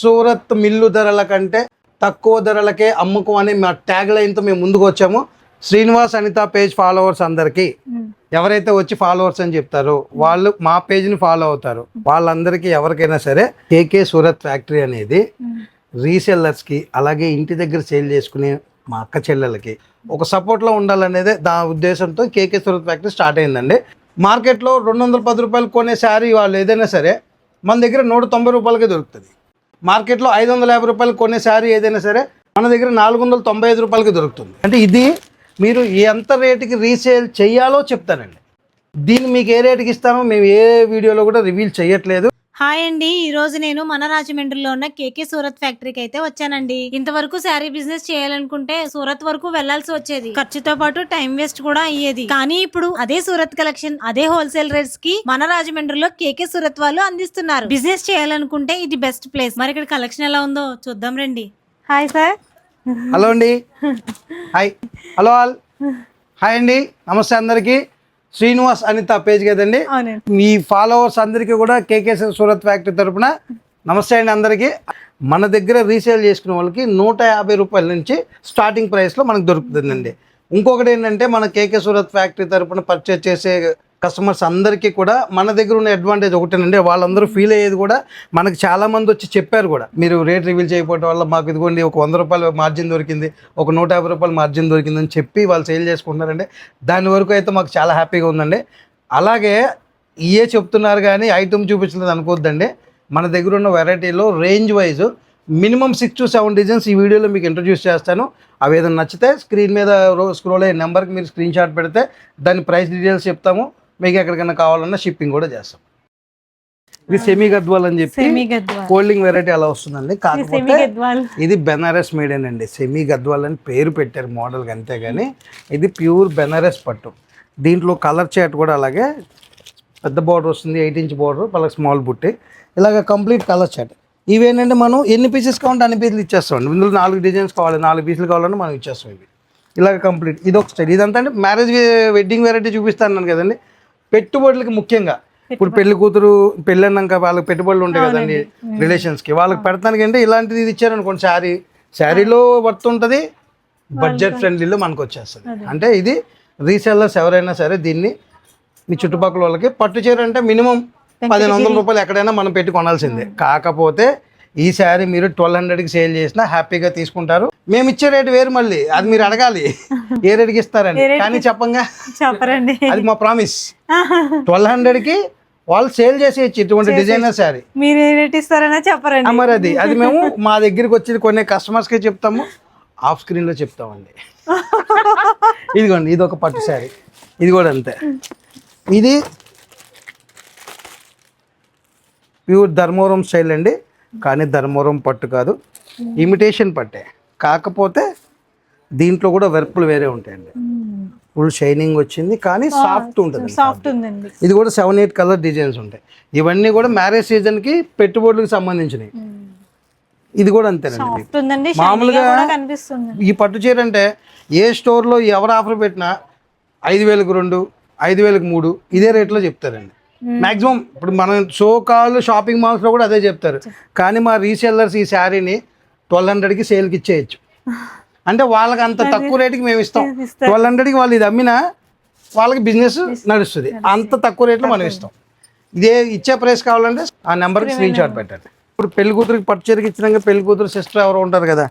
Surat mill ధరల కంటే తక్కువ ధరలకే అమ్ముకో అని మా ట్యాగ్ లైన్తో మేము ముందుకు వచ్చాము. శ్రీనివాస్ అనిత పేజ్ ఫాలోవర్స్ అందరికీ ఎవరైతే వచ్చి ఫాలోవర్స్ అని చెప్తారో వాళ్ళు మా పేజ్ని ఫాలో అవుతారు. వాళ్ళందరికీ ఎవరికైనా సరే కేకే సూరత్ ఫ్యాక్టరీ అనేది రీసెల్లర్స్కి అలాగే ఇంటి దగ్గర సేల్ చేసుకునే మా అక్క చెల్లెలకి ఒక సపోర్ట్లో ఉండాలనేదే దా ఉద్దేశంతో కేకే సూరత్ ఫ్యాక్టరీ స్టార్ట్ అయిందండి. మార్కెట్లో 210 రూపాయలు కొనే శారీ వాళ్ళు ఏదైనా సరే మన దగ్గర 190 రూపాయలకే దొరుకుతుంది. మార్కెట్లో 550 రూపాయలు కొనే శారీ ఏదైనా సరే మన దగ్గర 495 రూపాయలకి దొరుకుతుంది. అంటే ఇది మీరు ఎంత రేటుకి రీసేల్ చేయాలో చెప్తానండి. దీన్ని మీకు ఏ రేటుకి ఇస్తామో మేము ఏ వీడియోలో కూడా రివీల్ చేయట్లేదు. హాయ్ అండి, ఈ రోజు నేను మన రాజమండ్రిలో ఉన్న కేకే సూరత్ ఫ్యాక్టరీకి అయితే వచ్చానండి. ఇంతవరకు శారీ బిజినెస్ చేయాలనుకుంటే సూరత్ వరకు వెళ్లాల్సి వచ్చేది, ఖర్చుతో పాటు టైం వేస్ట్ కూడా అయ్యేది. కానీ ఇప్పుడు అదే సూరత్ కలెక్షన్ అదే హోల్సేల్ రేట్స్ కి మన రాజమండ్రిలో కేకే సూరత్ వాళ్ళు అందిస్తున్నారు. బిజినెస్ చేయాలనుకుంటే ఇది బెస్ట్ ప్లేస్. మరి ఇక్కడ కలెక్షన్ ఎలా ఉందో చూద్దాం రండి. Hi sir. హలో అండి. హాయ్. Hello all. హాయ్ అండి, నమస్తే అందరికీ. శ్రీనివాస్ అనిత పేజ్ కదండి. మీ ఫాలోవర్స్ అందరికీ కూడా కేకే సూరత్ ఫ్యాక్టరీ తరపున నమస్తే అండి అందరికీ. మన దగ్గర రీసేల్ చేసుకునే వాళ్ళకి 150 రూపాయల నుంచి స్టార్టింగ్ ప్రైస్లో మనకు దొరుకుతుందండి. ఇంకొకటి ఏంటంటే మన కేకే సూరత్ ఫ్యాక్టరీ తరపున పర్చేస్ చేసే కస్టమర్స్ అందరికీ కూడా మన దగ్గర ఉన్న అడ్వాంటేజ్ ఒకటేనండి. వాళ్ళందరూ ఫీల్ అయ్యేది కూడా మనకు చాలామంది వచ్చి చెప్పారు కూడా, మీరు రేట్ రివీల్ చేయకపోవడం వల్ల మాకు ఇదిగోండి ఒక 100 రూపాయలు మార్జిన్ దొరికింది, ఒక 150 రూపాయలు మార్జిన్ దొరికిందని చెప్పి వాళ్ళు సేల్ చేసుకుంటున్నారండి. దాని వరకు అయితే మాకు చాలా హ్యాపీగా ఉందండి. అలాగే ఇయే చెప్తున్నారు కానీ ఐటమ్ చూపించలేదు అనుకోవద్దండి. మన దగ్గర ఉన్న వెరైటీలో range wise minimum 6 to 7 designs ఈ వీడియోలో మీకు ఇంట్రడ్యూస్ చేస్తాను. అవి ఏదైనా నచ్చితే స్క్రీన్ మీద స్క్రోల్ అయ్యే నెంబర్కి మీరు స్క్రీన్ షాట్ పెడితే దాని ప్రైస్ డీటెయిల్స్ చెప్తాము. మీకు ఎక్కడికైనా కావాలన్నా షిప్పింగ్ కూడా చేస్తాం. ఇది సెమీ గద్వాల్ అని చెప్పి ఫోల్డింగ్ వెరైటీ అలా వస్తుందండి. కాకపోతే ఇది బెనారస్ మేడేన్ అండి. సెమీ గద్వాల్ అని పేరు పెట్టారు మోడల్కి, అంతేగాని ఇది ప్యూర్ బెనారస్ పట్టు. దీంట్లో కలర్ చాట్ కూడా అలాగే పెద్ద బార్డర్ వస్తుంది, 8 ఇంచ్ బార్డర్, వాళ్ళకి స్మాల్ బుట్టి, ఇలాగ కంప్లీట్ కలర్ చాట్. ఇవేంటంటే మనం ఎన్ని పీసెస్ కావాలంటే అన్ని పీసులు ఇచ్చేస్తామండి. ఇందులో 4 డిజైన్స్ కావాలి, 4 పీసులు కావాలంటే మనం ఇచ్చేస్తాం. ఇవి ఇలాగ కంప్లీట్. ఇది ఒక స్టైల్. ఇదంతా అంటే మ్యారేజ్ వెడ్డింగ్ వెరైటీ చూపిస్తాను కదండి. పెట్టుబడులకి ముఖ్యంగా ఇప్పుడు పెళ్లి కూతురు పెళ్ళి అన్నాక వాళ్ళకి పెట్టుబడులు ఉంటాయి కదండి రిలేషన్స్కి, వాళ్ళకి పెడతానికి అంటే ఇలాంటిది ఇది ఇచ్చారనుకోండి, శారీలో వర్త్ ఉంటుంది, బడ్జెట్ ఫ్రెండ్లీలో మనకు వచ్చేస్తుంది. అంటే ఇది రీసెల్లర్స్ ఎవరైనా సరే దీన్ని మీ చుట్టుపక్కల వాళ్ళకి పట్టు చీర అంటే మినిమం 1500 రూపాయలు ఎక్కడైనా మనం పెట్టి కొనాల్సిందే. కాకపోతే ఈ శారీ మీరు 1200కి సేల్ చేసినా హ్యాపీగా తీసుకుంటారు. మేము ఇచ్చే రేటు వేరు, మళ్ళీ అది మీరు అడగాలి ఏ రేటుకి ఇస్తారని. కానీ చెప్పంగా చెప్పరండి, అది మా ప్రామిస్. 1200కి వాళ్ళు సేల్ చేసేయచ్చు ఇటువంటి డిజైనర్ శారీ. మీరు ఏ రేట్ ఇస్తారని చెప్పరండి. మరి అది మేము మా దగ్గరికి వచ్చి కొన్ని కస్టమర్స్కే చెప్తాము, ఆఫ్ స్క్రీన్లో చెప్తామండి. ఇదిగోండి, ఇది ఒక పట్టు శారీ, ఇది కూడా అంతే. ఇది ప్యూర్ ధర్మవరం స్టైల్ అండి, కానీ ధర్మవరం పట్టు కాదు, ఇమిటేషన్ పట్టే. కాకపోతే దీంట్లో కూడా వెర్పులు వేరే ఉంటాయండి. ఫుల్ షైనింగ్ వచ్చింది కానీ సాఫ్ట్ ఉంటుంది. ఇది కూడా 7-8 కలర్ డిజైన్స్ ఉంటాయి. ఇవన్నీ కూడా మ్యారేజ్ సీజన్కి పెట్టుబడులకు సంబంధించినవి. ఇది కూడా అంతేనండి. మామూలుగా ఈ పట్టు చీర అంటే ఏ స్టోర్లో ఎవరు ఆఫర్ పెట్టినా 5000కి 2, 5000కి 3 ఇదే రేట్లో చెప్తారండి మ్యాక్సిమం. ఇప్పుడు మనం షోకాల్ షాపింగ్ మాల్స్లో కూడా అదే చెప్తారు. కానీ మా రీసెల్లర్స్ ఈ శారీని 1200కి సేల్కి ఇచ్చేయచ్చు. అంటే వాళ్ళకి అంత తక్కువ రేటుకి మేము ఇస్తాం. 1200కి వాళ్ళు ఇది అమ్మినా వాళ్ళకి బిజినెస్ నడుస్తుంది. అంత తక్కువ రేట్లో మనం ఇస్తాం. ఇదే ఇచ్చే ప్రైస్ కావాలంటే ఆ నెంబర్కి స్క్రీన్ షాట్ పెట్టండి. ఇప్పుడు పెళ్లి కూతురికి పట్టు చీరకి ఇచ్చినాక పెళ్లి కూతురు సిస్టర్ ఎవరు ఉంటారు కదా,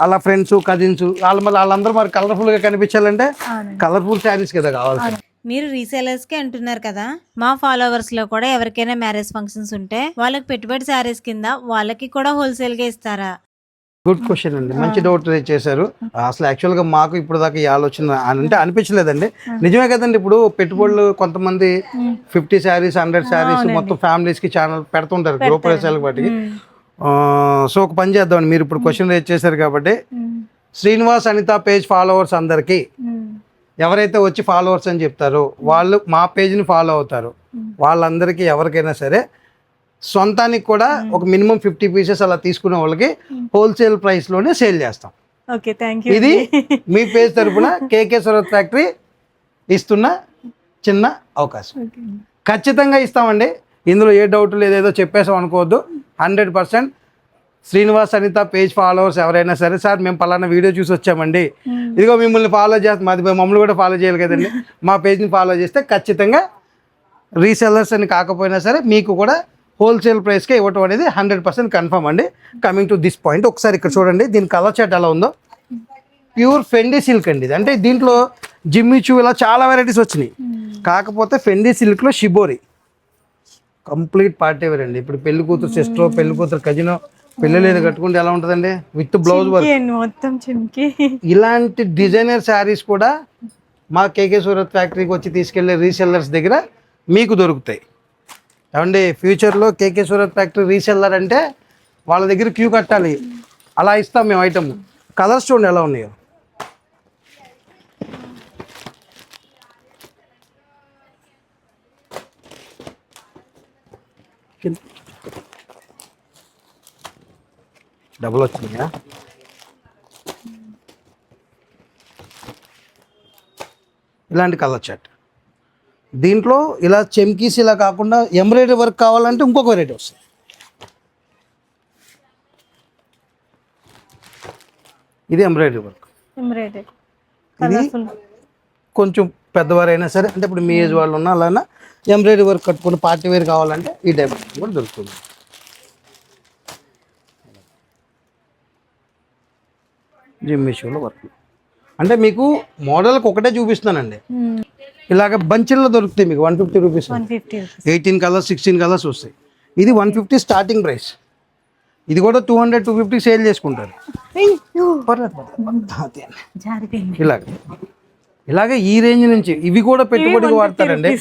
అలా ఫ్రెండ్స్ కజిన్స్ వాళ్ళందరూ మరి కలర్ఫుల్గా కనిపించాలంటే కలర్ఫుల్ శారీస్ కదా కావాల్సింది. మీరు రీసేలర్స్ కి అంటున్నారు కదా, మా ఫాలోవర్స్ లో కూడా ఎవరికైనా మ్యారేజ్ ఫంక్షన్స్ ఉంటే వాళ్ళకి పెట్టుబడి శారీస్ కింద వాళ్ళకి కూడా హోల్సేల్ గా ఇస్తారా? గుడ్ క్వశ్చన్ అండి, మంచి డౌట్ చేశారు. అసలు యాక్చువల్గా మాకు ఇప్పుడు దాకా ఈ ఆలోచన అంటే అనిపించలేదండి. నిజమే కదండి, ఇప్పుడు పెట్టుబడులు కొంతమంది 50 శారీస్ 100 శారీస్ మొత్తం ఫ్యామిలీస్కి ఛానల్ పెడుతుంటారు గృహప్రవేశాలకు వాటికి. సో ఒక పని చేద్దామండి, మీరు ఇప్పుడు క్వశ్చన్ రేజ్ చేశారు కాబట్టి శ్రీనివాస్ అనిత పేజ్ ఫాలోవర్స్ అందరికీ ఎవరైతే వచ్చి ఫాలోవర్స్ అని చెప్తారో వాళ్ళు మా పేజ్ని ఫాలో అవుతారు. వాళ్ళందరికీ ఎవరికైనా సరే సొంతానికి కూడా ఒక మినిమం 50 పీసెస్ అలా తీసుకునే వాళ్ళకి హోల్సేల్ ప్రైస్లోనే సేల్ చేస్తాం. ఇది మీ పేజ్ తరఫున కేకే సూరత్ ఫ్యాక్టరీ ఇస్తున్న చిన్న అవకాశం. ఖచ్చితంగా ఇస్తామండి, ఇందులో ఏ డౌట్ లేదు, ఏదో చెప్పేసాం అనుకోవద్దు. 100% శ్రీనివాస్ అనిత పేజ్ ఫాలోవర్స్ ఎవరైనా సరే, సార్ మేము పలానా వీడియో చూసి వచ్చామండి, ఇదిగో మిమ్మల్ని ఫాలో చేస్తాం, మమ్మల్ని కూడా ఫాలో చేయాలి కదండి, మా పేజ్ని ఫాలో చేస్తే ఖచ్చితంగా రీసెల్లర్స్ అని కాకపోయినా సరే మీకు కూడా హోల్సేల్ ప్రైస్కే ఇవ్వటం అనేది 100% కన్ఫర్మ్ అండి. కమింగ్ టు దిస్ పాయింట్, ఒకసారి ఇక్కడ చూడండి, దీని కలర్ చార్ట్ ఎలా ఉందో. ప్యూర్ ఫెండీ సిల్క్ అండి ఇది. అంటే దీంట్లో జిమ్మిచూ ఇలా చాలా వెరైటీస్ వచ్చినాయి, కాకపోతే ఫెండీ సిల్క్లో షిబోరి కంప్లీట్ పార్టీ వేర్ అండి. ఇప్పుడు పెళ్లి కూతురు సిస్టరో, పెళ్లి కూతురు కజినో, పెళ్లి లేదు కట్టుకుంటే ఎలా ఉంటుందండి, విత్ బ్లౌజ్ వర్క్ మొత్తం చింకి. ఇలాంటి డిజైనర్ శారీస్ కూడా మా కేకే సూరత్ ఫ్యాక్టరీకి వచ్చి తీసుకెళ్లే రీసెల్లర్స్ దగ్గర మీకు దొరుకుతాయి. ఏమండి ఫ్యూచర్లో కేకే సూరత్ ఫ్యాక్టరీ రీసెల్లర్ అంటే వాళ్ళ దగ్గర క్యూ కట్టాలి, అలా ఇస్తాం మేము ఐటమ్. కలర్స్ చూడండి ఎలా ఉన్నాయో. డబుల్ వచ్చిందా, ఇలాంటి కలర్ చార్ట్. దీంట్లో ఇలా చెమ్కీస్ ఇలా కాకుండా ఎంబ్రాయిడరీ వర్క్ కావాలంటే ఇంకొక వెరైటీ వస్తుంది. ఇది ఎంబ్రాయిడరీ వర్క్, ఇది కొంచెం పెద్దవారైనా సరే, అంటే ఇప్పుడు మీ ఏజ్ వాళ్ళు ఉన్నా అలానా ఎంబ్రాయిడరీ వర్క్ కట్టుకుని పార్టీ వేర్ కావాలంటే ఈ టైప్ కూడా దొరుకుతుంది. జిమ్మిషోలో వర్క్ అంటే మీకు మోడల్కి ఒకటే చూపిస్తున్నానండి. ఇలాగ బంచిల్లో దొరుకుతాయి మీకు 150 రూపీస్, 18 కలర్స్ 16 కలర్స్ వస్తాయి. ఇది 150 స్టార్టింగ్ ప్రైస్. ఇది కూడా 200 250 సేల్ చేసుకుంటారు. ఇలాగే ఈ రేంజ్ నుంచి ఇవి కూడా పెట్టుబడికి వాడతారండి.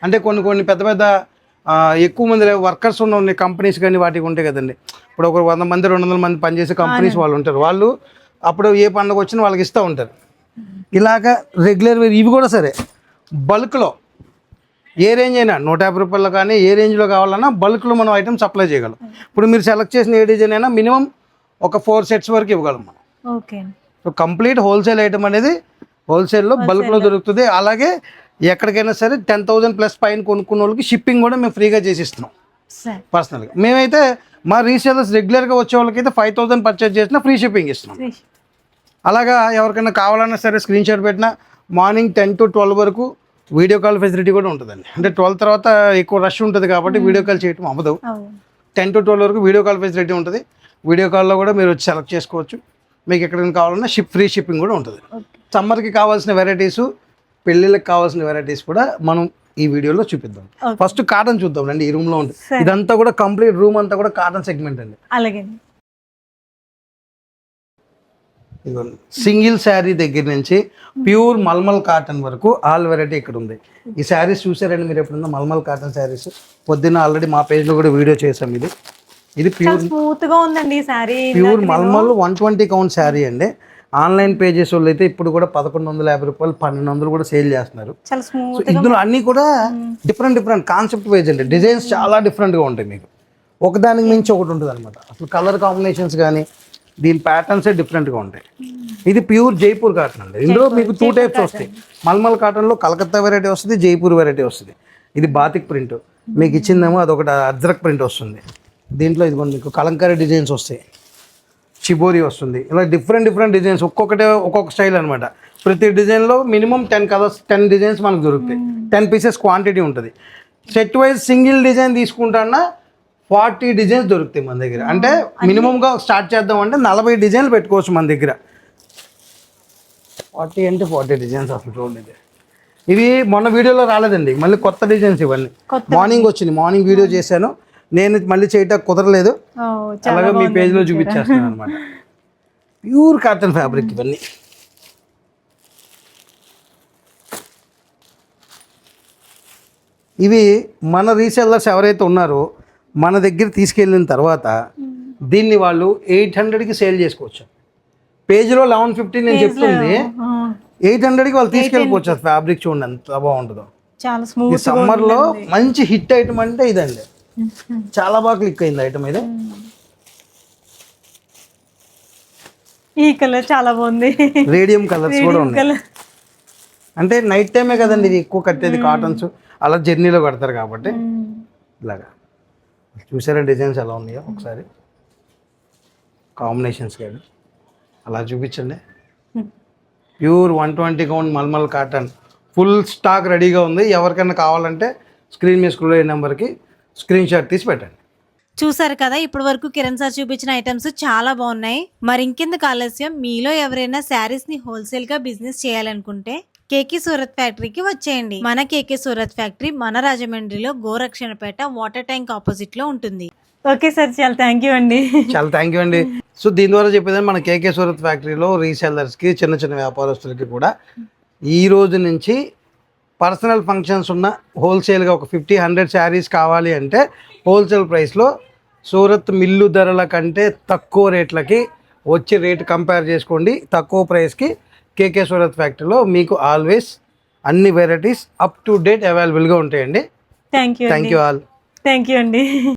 అంటే కొన్ని పెద్ద పెద్ద ఎక్కువ మంది వర్కర్స్ ఉన్న కంపెనీస్ కానీ వాటికి ఉంటాయి కదండి. ఇప్పుడు ఒక 100 మంది 200 మంది పనిచేసే కంపెనీస్ వాళ్ళు ఉంటారు. వాళ్ళు అప్పుడు ఏ పండుగ వచ్చినా వాళ్ళకి ఇస్తూ ఉంటారు. ఇలాగ రెగ్యులర్ వేర్ ఇవి కూడా సరే బల్క్లో ఏ రేంజ్ అయినా 150 రూపాయలు కానీ ఏ రేంజ్లో కావాలన్నా బల్క్లో మనం ఐటమ్ సప్లై చేయగలం. ఇప్పుడు మీరు సెలెక్ట్ చేసిన ఏ డిజైన్ అయినా మినిమం ఒక 4 సెట్స్ వరకు ఇవ్వగలం మనం. Okay. So complete wholesale item అనేది హోల్సేల్లో బల్క్లో దొరుకుతుంది. అలాగే ఎక్కడికైనా సరే 10,000 ప్లస్ పైన కొనుక్కున్న వాళ్ళకి షిప్పింగ్ కూడా మేము ఫ్రీగా చేసిస్తున్నాం పర్సనల్గా. మేమైతే మా రీసేలర్స్ రెగ్యులర్గా వచ్చే వాళ్ళకైతే 5,000 పర్చేజ్ చేసినా ఫ్రీ షిప్పింగ్ ఇస్తున్నాం. అలాగా ఎవరికైనా కావాలన్నా సరే స్క్రీన్ షాట్ పెట్టినా మార్నింగ్ 10 to 12 వరకు వీడియో కాల్ ఫెసిలిటీ కూడా ఉంటుందండి. అంటే 12 తర్వాత ఎక్కువ రష్ ఉంటుంది కాబట్టి వీడియో కాల్ చేయడం అవ్వదు. 10 to 12 వరకు వీడియో కాల్ ఫెసిలిటీ ఉంటుంది. వీడియో కాల్లో కూడా మీరు వచ్చి సెలెక్ట్ చేసుకోవచ్చు. మీకు ఎక్కడికైనా కావాలన్నా ఫ్రీ షిప్పింగ్ కూడా ఉంటుంది. సమ్మర్కి కావాల్సిన వెరైటీసు, పెళ్ళిళ్ళకి కావాల్సిన వెరైటీస్ కూడా మనం ఈ వీడియోలో చూపిద్దాం. ఫస్ట్ కాటన్ చూద్దాం రండి. ఈ రూమ్లో ఉంటుంది ఇదంతా కూడా కంప్లీట్ రూమ్ అంతా కూడా కాటన్ సెగ్మెంట్ అండి. అలాగే సింగిల్ శారీ దగ్గర నుంచి ప్యూర్ మల్మల్ కాటన్ వరకు ఆల్ వెరైటీ ఇక్కడ ఉంది. ఈ శారీస్ చూసారండి మీరు ఎప్పుడన్నా మల్మల్ కాటన్ శారీస్? పొద్దున్న ఆల్రెడీ మా పేజ్లో కూడా వీడియో చేసాం. ఇది ప్యూర్ స్మూత్ గా ఉందండి శారీ. ప్యూర్ మల్మల్ 120 కౌంట్ శారీ అండి. ఆన్లైన్ పేజెస్ వాళ్ళు అయితే ఇప్పుడు కూడా 1,150 రూపాయలు 1,200 కూడా సేల్ చేస్తున్నారు. ఇందులో అన్ని కూడా డిఫరెంట్ కాన్సెప్ట్ వైజ్ అండి. డిజైన్స్ చాలా డిఫరెంట్గా ఉంటాయి. మీకు ఒకదానికి మించి ఒకటి ఉంటుంది అనమాట. అసలు కలర్ కాంబినేషన్స్ కానీ దీని ప్యాటర్న్సే డిఫరెంట్గా ఉంటాయి. ఇది ప్యూర్ జైపూర్ కాటన్ అండి. ఇందులో మీకు 2 టైప్స్ వస్తాయి. మల్మల్ కాటన్లో కలకత్తా వెరైటీ వస్తుంది, జైపూర్ వెరైటీ వస్తుంది. ఇది బాతిక్ ప్రింట్ మీకు ఇచ్చిందేమో అదొకటి అజ్రక్ ప్రింట్ వస్తుంది. దీంట్లో ఇది మీకు కలంకారీ డిజైన్స్ వస్తాయి, చిబోరి వస్తుంది. ఇలా డిఫరెంట్ డిజైన్స్ ఒక్కొక్క స్టైల్ అనమాట. ప్రతి డిజైన్లో మినిమం 10 కలర్స్ 10 డిజైన్స్ మనకు దొరుకుతాయి. 10 పీసెస్ క్వాంటిటీ ఉంటుంది. Set wise single design తీసుకుంటాన్నా 40 designs దొరుకుతాయి మన దగ్గర. అంటే మినిమంగా స్టార్ట్ చేద్దాం అంటే 40 డిజైన్లు పెట్టుకోవచ్చు మన దగ్గర. 40 అంటే 40 డిజైన్స్ అసలు చూడండి. ఇవి మొన్న వీడియోలో రాలేదండి, మళ్ళీ కొత్త డిజైన్స్ ఇవన్నీ మార్నింగ్ వచ్చింది. మార్నింగ్ వీడియో చేశాను నేను, మళ్ళీ చేయటం కుదరలేదు. అలాగే మీ పేజ్లో చూపించేస్తున్నాను అనమాట. ప్యూర్ కాటన్ ఫ్యాబ్రిక్ ఇవన్నీ. ఇవి మన రీసెల్లర్స్ ఎవరైతే ఉన్నారో మన దగ్గర తీసుకెళ్ళిన తర్వాత దీన్ని వాళ్ళు 800కి సేల్ చేసుకోవచ్చు. పేజ్లో 1150 నేను చెప్తుంది, 800కి వాళ్ళు తీసుకెళ్ళిపోవచ్చు. ఫ్యాబ్రిక్ చూడండి ఎంత బాగుంటుందో. ఈ సమ్మర్లో మంచి హిట్ ఐటమ్ అంటే ఇదండి. చాలా బాగా క్లిక్ అయింది ఐటమ్ ఇది. ఈ కలర్ చాలా బాగుంది. రేడియం కలర్స్ కూడా ఉన్నాయి. అంటే నైట్ టైమే కదండి ఇది ఎక్కువ కట్టేది కాటన్స్. అలా జర్నీలో కడతారు కాబట్టి ఇలాగా. చూసారా డిజైన్స్ ఎలా ఉన్నాయో ఒకసారి. కాంబినేషన్స్ కానీ అలా చూపించండి. ప్యూర్ 120 కౌంట్ మల్మల్ కాటన్ ఫుల్ స్టాక్ రెడీగా ఉంది. ఎవరికైనా కావాలంటే స్క్రీన్ మీద స్క్రోల్ అయ్యే నెంబర్కి స్క్రీన్ షాట్ తీసి పెట్టండి. చూసారు కదా, ఇప్పటి వరకు కిరణ్ సార్ చూపించిన ఐటమ్స్ చాలా బాగున్నాయి. మరి ఇంకెందుకు ఆలస్యం, మీలో ఎవరైనా శారీస్ ని హోల్సేల్ గా బిజినెస్ చేయాలనుకుంటే కేకే సూరత్ ఫ్యాక్టరీకి వచ్చేయండి. మన కేకే సూరత్ ఫ్యాక్టరీ మన రాజమండ్రిలో గోరక్షణపేట వాటర్ ట్యాంక్ ఆపోజిట్ లో ఉంటుంది. ఓకే సార్, చాలా థ్యాంక్ యూ అండి. చాలా థ్యాంక్ యూ అండి. సో దీని ద్వారా చెప్పేదంటే మన కేకే సూరత్ ఫ్యాక్టరీలో రీసెల్లర్స్కి, చిన్న చిన్న వ్యాపారస్తులకి కూడా ఈ రోజు నుంచి పర్సనల్ ఫంక్షన్స్ ఉన్న హోల్సేల్గా ఒక 50-100 శారీస్ కావాలి అంటే హోల్సేల్ ప్రైస్లో సూరత్ మిల్లు ధరల కంటే తక్కువ రేట్లకి వచ్చి రేట్ కంపేర్ చేసుకోండి. తక్కువ ప్రైస్కి కేకే సూరత్ ఫ్యాక్టరీలో మీకు ఆల్వేస్ అన్ని వెరైటీస్ అప్ టు డేట్ అవైలబుల్గా ఉంటాయండి. Thank you thank you all. Thank you అండి.